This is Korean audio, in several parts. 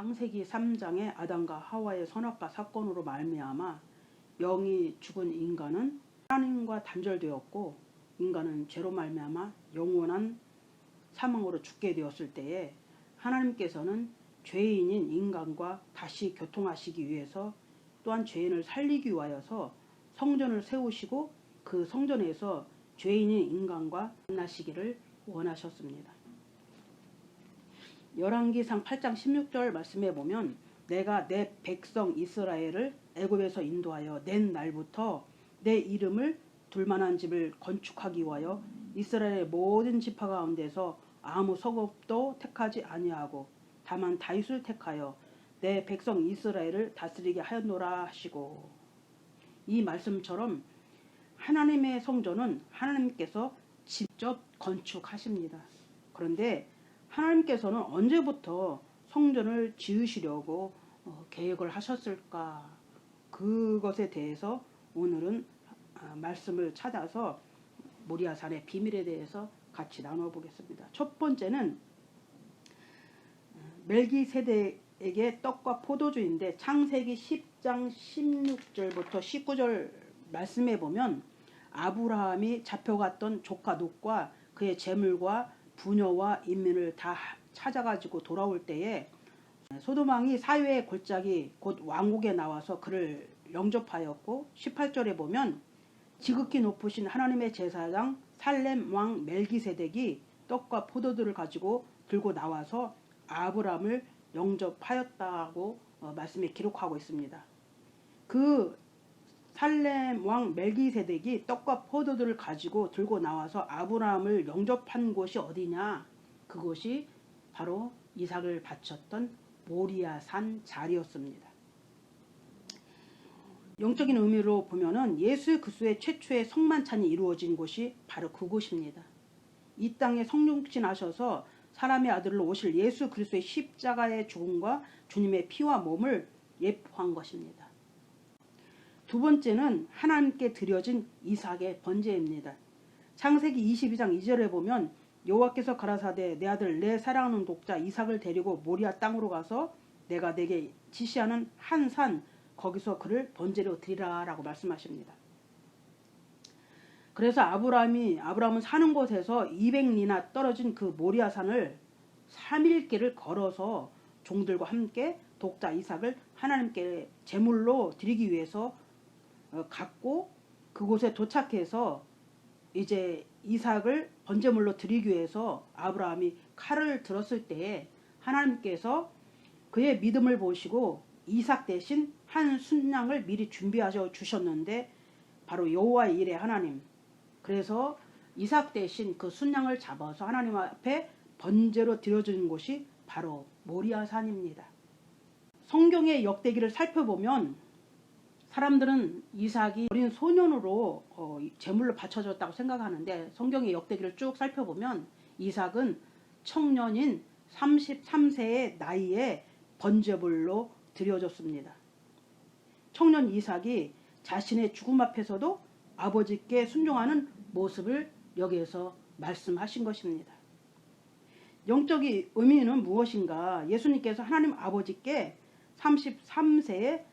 창세기 3장의 아담과 하와의 선악과 사건으로 말미암아 영이 죽은 인간은 하나님과 단절되었고, 인간은 죄로 말미암아 영원한 사망으로 죽게 되었을 때에 하나님께서는 죄인인 인간과 다시 교통하시기 위해서, 또한 죄인을 살리기 위하여서 성전을 세우시고 그 성전에서 죄인인 인간과 만나시기를 원하셨습니다. 열왕기상 8장 16절 말씀에 보면, 내가 내 백성 이스라엘을 애굽에서 인도하여 낸 날부터 내 이름을 둘만한 집을 건축하기 위하여 이스라엘의 모든 지파 가운데서 아무 성읍도 택하지 아니하고 다만 다윗을 택하여 내 백성 이스라엘을 다스리게 하였노라 하시고, 이 말씀처럼 하나님의 성전은 하나님께서 직접 건축하십니다. 그런데 하나님께서는 언제부터 성전을 지으시려고 계획을 하셨을까? 그것에 대해서 오늘은 말씀을 찾아서 모리아산의 비밀에 대해서 같이 나눠보겠습니다. 첫 번째는 멜기세덱에게 떡과 포도주인데, 창세기 10장 16절부터 19절 말씀에 보면 아브라함이 잡혀갔던 조카 롯과 그의 재물과 부녀와 인민을 다 찾아가지고 돌아올 때에 소돔왕이 사유의 골짜기 곧 왕국에 나와서 그를 영접하였고, 18절에 보면 지극히 높으신 하나님의 제사장 살렘 왕 멜기세덱이 떡과 포도들을 가지고 들고 나와서 아브라함을 영접하였다고 말씀에 기록하고 있습니다. 그 살렘 왕 멜기세덱이 떡과 포도들을 가지고 들고 나와서 아브라함을 영접한 곳이 어디냐? 그곳이 바로 이삭을 바쳤던 모리아산 자리였습니다. 영적인 의미로 보면은 예수 그리스도의 최초의 성만찬이 이루어진 곳이 바로 그곳입니다. 이 땅에 성육신하셔서 사람의 아들로 오실 예수 그리스도의 십자가의 죽음과 주님의 피와 몸을 예표한 것입니다. 두 번째는 하나님께 드려진 이삭의 번제입니다. 창세기 22장 2절에 보면 여호와께서 가라사대 내 아들 내 사랑하는 독자 이삭을 데리고 모리아 땅으로 가서 내가 내게 지시하는 한 산 거기서 그를 번제로 드리라 라고 말씀하십니다. 그래서 아브라함은 사는 곳에서 200리나 떨어진 그 모리아산을 3일길을 걸어서 종들과 함께 독자 이삭을 하나님께 제물로 드리기 위해서 갔고, 그곳에 도착해서 이제 이삭을 번제물로 드리기 위해서 아브라함이 칼을 들었을 때에 하나님께서 그의 믿음을 보시고 이삭 대신 한 순양을 미리 준비하셔 주셨는데, 바로 여호와의 일의 하나님, 그래서 이삭 대신 그 순양을 잡아서 하나님 앞에 번제로 드려진 곳이 바로 모리아산입니다. 성경의 역대기를 살펴보면 사람들은 이삭이 어린 소년으로 제물로 바쳐졌다고 생각하는데, 성경의 역대기를 쭉 살펴보면 이삭은 청년인 33세의 나이에 번제물로 드려졌습니다. 청년 이삭이 자신의 죽음 앞에서도 아버지께 순종하는 모습을 여기에서 말씀하신 것입니다. 영적인 의미는 무엇인가? 예수님께서 하나님 아버지께 33세에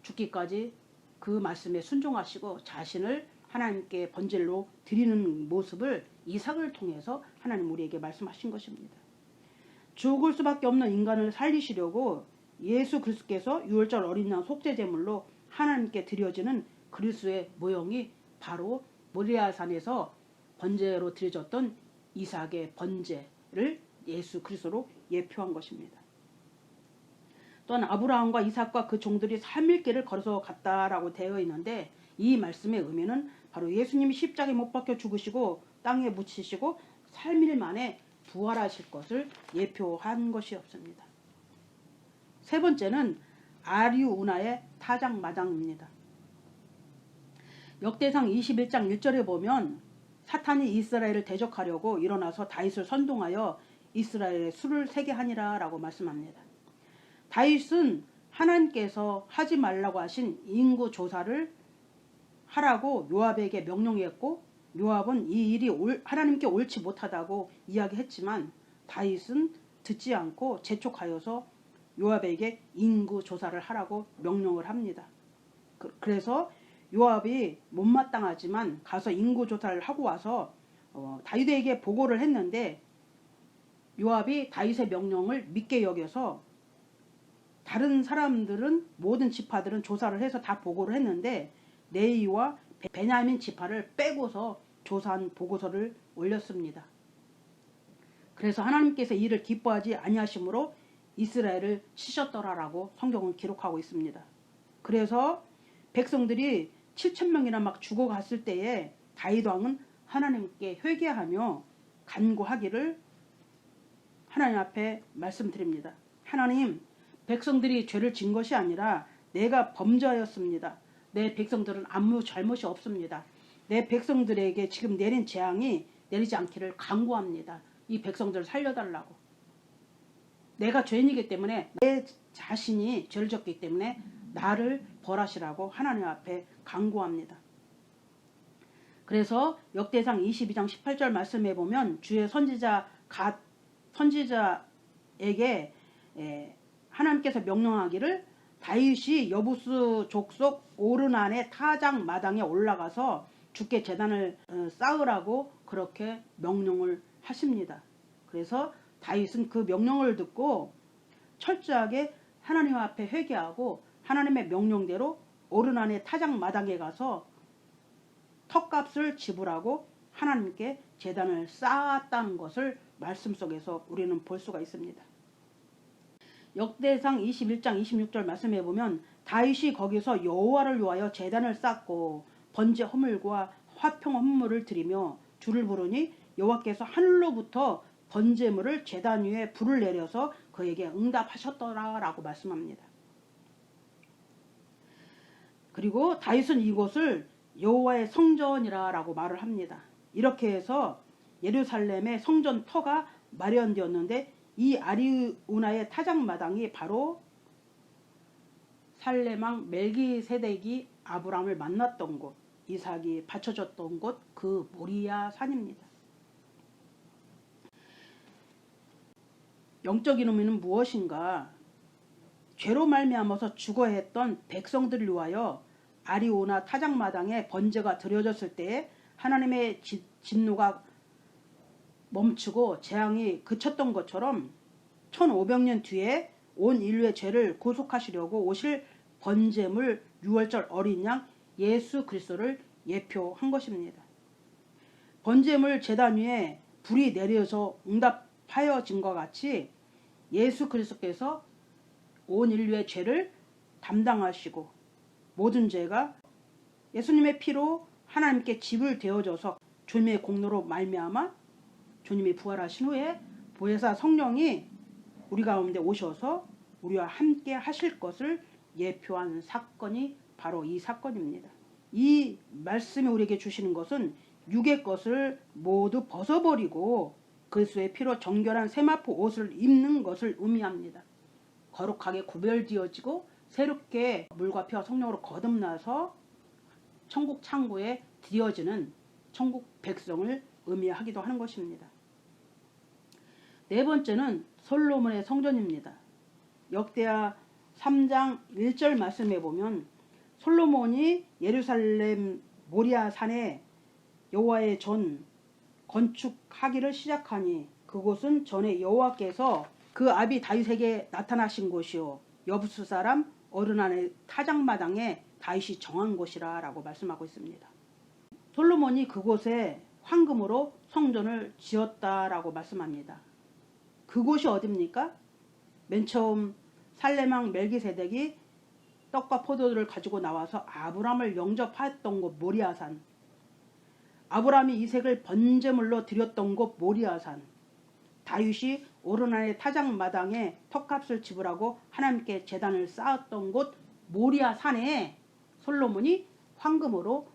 죽기까지 그 말씀에 순종하시고 자신을 하나님께 번제로 드리는 모습을 이삭을 통해서 하나님 우리에게 말씀하신 것입니다. 죽을 수밖에 없는 인간을 살리시려고 예수 그리스도께서 유월절 어린 양 속죄 제물로 하나님께 드려지는 그리스도의 모형이 바로 모리아산에서 번제로 드려졌던 이삭의 번제를 예수 그리스도로 예표한 것입니다. 또한 아브라함과 이삭과 그 종들이 3일길을 걸어서 갔다라고 되어 있는데, 이 말씀의 의미는 바로 예수님이 십자가에 못 박혀 죽으시고 땅에 묻히시고 3일 만에 부활하실 것을 예표한 것이었습니다. 세 번째는 아리우나의 타작마당입니다. 역대상 21장 1절에 보면 사탄이 이스라엘을 대적하려고 일어나서 다윗을 선동하여 이스라엘에 수를 세게 하니라 라고 말씀합니다. 다윗은 하나님께서 하지 말라고 하신 인구 조사를 하라고 요압에게 명령했고, 요압은 이 일이 하나님께 옳지 못하다고 이야기했지만 다윗은 듣지 않고 재촉하여서 요압에게 인구 조사를 하라고 명령을 합니다. 그래서 요압이 못마땅하지만 가서 인구 조사를 하고 와서 다윗에게 보고를 했는데, 요압이 다윗의 명령을 믿게 여겨서 다른 사람들은, 모든 지파들은 조사를 해서 다 보고를 했는데 레위와 베냐민 지파를 빼고서 조사한 보고서를 올렸습니다. 그래서 하나님께서 이를 기뻐하지 아니하심으로 이스라엘을 치셨더라라고 성경은 기록하고 있습니다. 그래서 백성들이 7,000명이나 막 죽어갔을 때에 다윗 왕은 하나님께 회개하며 간구하기를 하나님 앞에 말씀드립니다. 하나님, 백성들이 죄를 진 것이 아니라 내가 범죄하였습니다. 내 백성들은 아무 잘못이 없습니다. 내 백성들에게 지금 내린 재앙이 내리지 않기를 간구합니다. 이 백성들을 살려달라고. 내가 죄인이기 때문에, 내 자신이 죄를 졌기 때문에 나를 벌하시라고 하나님 앞에 간구합니다. 그래서 역대상 22장 18절 말씀에 보면 주의 선지자에게 하나님께서 명령하기를 다윗이 여부스 족속 오르난의 타작 마당에 올라가서 주께 제단을 쌓으라고 그렇게 명령을 하십니다. 그래서 다윗은 그 명령을 듣고 철저하게 하나님 앞에 회개하고 하나님의 명령대로 오르난의 타작 마당에 가서 턱값을 지불하고 하나님께 제단을 쌓았다는 것을 말씀 속에서 우리는 볼 수가 있습니다. 역대상 21장 26절 말씀해 보면 다윗이 거기서 여호와를 위하여 제단을 쌓고 번제 허물과 화평 헌물을 드리며 주를 부르니 여호와께서 하늘로부터 번제물을 제단 위에 불을 내려서 그에게 응답하셨더라라고 말씀합니다. 그리고 다윗은 이곳을 여호와의 성전이라고 말을 합니다. 이렇게 해서 예루살렘의 성전 터가 마련되었는데 이 아리우나의 타작마당이 바로 살레망 멜기세덱이 아브라함을 만났던 곳, 이삭이 바쳐졌던 곳, 그 모리아 산입니다. 영적인 의미는 무엇인가? 죄로 말미암아서 죽어야 했던 백성들을 위하여 아리우나 타작마당에 번제가 드려졌을 때에 하나님의 진노가 멈추고 재앙이 그쳤던 것처럼 1500년 뒤에 온 인류의 죄를 구속하시려고 오실 번제물 유월절 어린 양 예수 그리스도를 예표한 것입니다. 번제물 제단 위에 불이 내려서 응답하여진 것 같이 예수 그리스도께서 온 인류의 죄를 담당하시고 모든 죄가 예수님의 피로 하나님께 지불되어져서 주님의 공로로 말미암아 주님이 부활하신 후에 보혜사 성령이 우리 가운데 오셔서 우리와 함께 하실 것을 예표한 사건이 바로 이 사건입니다. 이 말씀이 우리에게 주시는 것은 육의 것을 모두 벗어버리고 그리스도의 피로 정결한 세마포 옷을 입는 것을 의미합니다. 거룩하게 구별되어지고 새롭게 물과 피와 성령으로 거듭나서 천국 창고에 들여지는 천국 백성을 의미하기도 하는 것입니다. 네 번째는 솔로몬의 성전입니다. 역대하 3장 1절 말씀에 보면 솔로몬이 예루살렘 모리아 산에 여호와의 전 건축하기를 시작하니 그곳은 전에 여호와께서 그 아비 다윗에게 나타나신 곳이요 여부스 사람 오르난의 타작마당에 다윗이 정한 곳이라 라고 말씀하고 있습니다. 솔로몬이 그곳에 황금으로 성전을 지었다라고 말씀합니다. 그곳이 어디입니까? 맨 처음 살레망 멜기세덱이 떡과 포도를 가지고 나와서 아브라함을 영접했던 곳 모리아산, 아브라함이 이색을 번제물로 드렸던 곳 모리아산, 다윗이 오르난의 타작마당에 턱값을 지불하고 하나님께 제단을 쌓았던 곳 모리아산에 솔로몬이 황금으로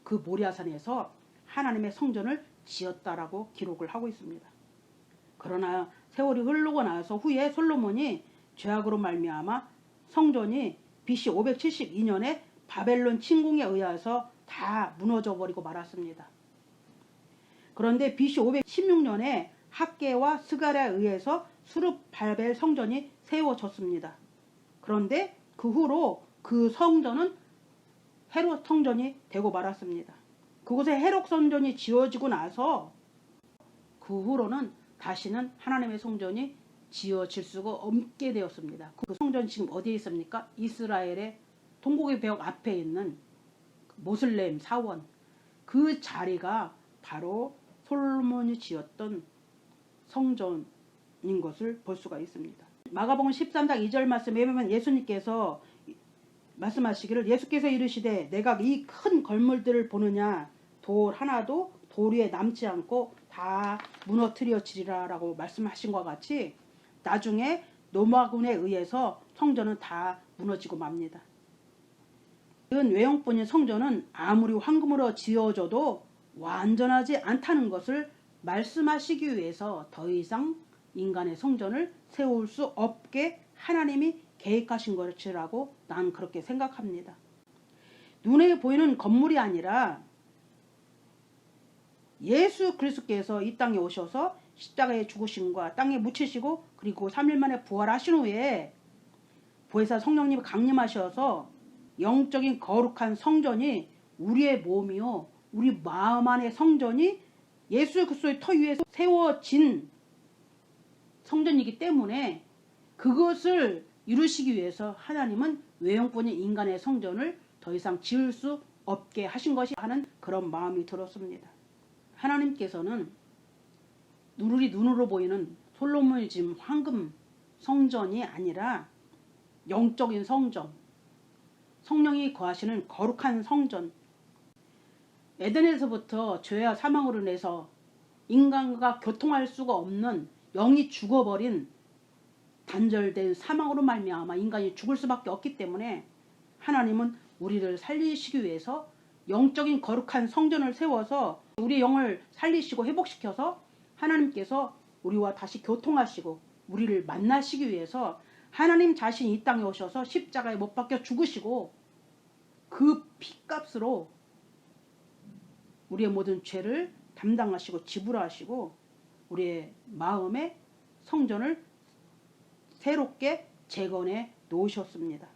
그 모리아산에서 하나님의 성전을 지었다라고 기록을 하고 있습니다. 그러나 세월이 흐르고 나서 후에 솔로몬이 죄악으로 말미암아 성전이 BC 572년에 바벨론 침공에 의해서 다 무너져 버리고 말았습니다. 그런데 BC 516년에 학개와 스가랴에 의해서 수르바벨 성전이 세워졌습니다. 그런데 그 후로 그 성전은 헤롯 성전이 되고 말았습니다. 그곳에 헤롯 성전이 지어지고 나서 그 후로는 다시는 하나님의 성전이 지어질 수가 없게 되었습니다. 그 성전 지금 어디에 있습니까? 이스라엘의 동고개 벽 앞에 있는 모슬렘 사원, 그 자리가 바로 솔로몬이 지었던 성전인 것을 볼 수가 있습니다. 마가복음 13장 2절 말씀에 보면 예수님께서 말씀하시기를, 예수께서 이르시되 내가 이 큰 건물들을 보느냐, 돌 하나도 돌 위에 남지 않고 다 무너뜨려지리라 라고 말씀하신 것과 같이 나중에 노마군에 의해서 성전은 다 무너지고 맙니다. 이런 외형뿐인 성전은 아무리 황금으로 지어져도 완전하지 않다는 것을 말씀하시기 위해서 더 이상 인간의 성전을 세울 수 없게 하나님이 계획하신 것이라고 난 그렇게 생각합니다. 눈에 보이는 건물이 아니라 예수 그리스도께서 이 땅에 오셔서 십자가에 죽으심과 땅에 묻히시고 그리고 3일 만에 부활하신 후에 보혜사 성령님이 강림하셔서 영적인 거룩한 성전이 우리의 몸이요 우리 마음 안의 성전이 예수 그리스도의 터 위에 세워진 성전이기 때문에 그것을 이루시기 위해서 하나님은 외형뿐인 인간의 성전을 더 이상 지을 수 없게 하신 것이 하는 그런 마음이 들었습니다. 하나님께서는 우리 눈으로 보이는 솔로몬이 지은 황금 성전이 아니라 영적인 성전, 성령이 거하시는 거룩한 성전, 에덴에서부터 죄와 사망으로 인해서 인간과 교통할 수가 없는 영이 죽어버린 단절된 사망으로 말미암아 인간이 죽을 수밖에 없기 때문에 하나님은 우리를 살리시기 위해서 영적인 거룩한 성전을 세워서 우리의 영을 살리시고 회복시켜서 하나님께서 우리와 다시 교통하시고 우리를 만나시기 위해서 하나님 자신이 이 땅에 오셔서 십자가에 못 박혀 죽으시고 그 피값으로 우리의 모든 죄를 담당하시고 지불하시고 우리의 마음의 성전을 새롭게 재건해 놓으셨습니다.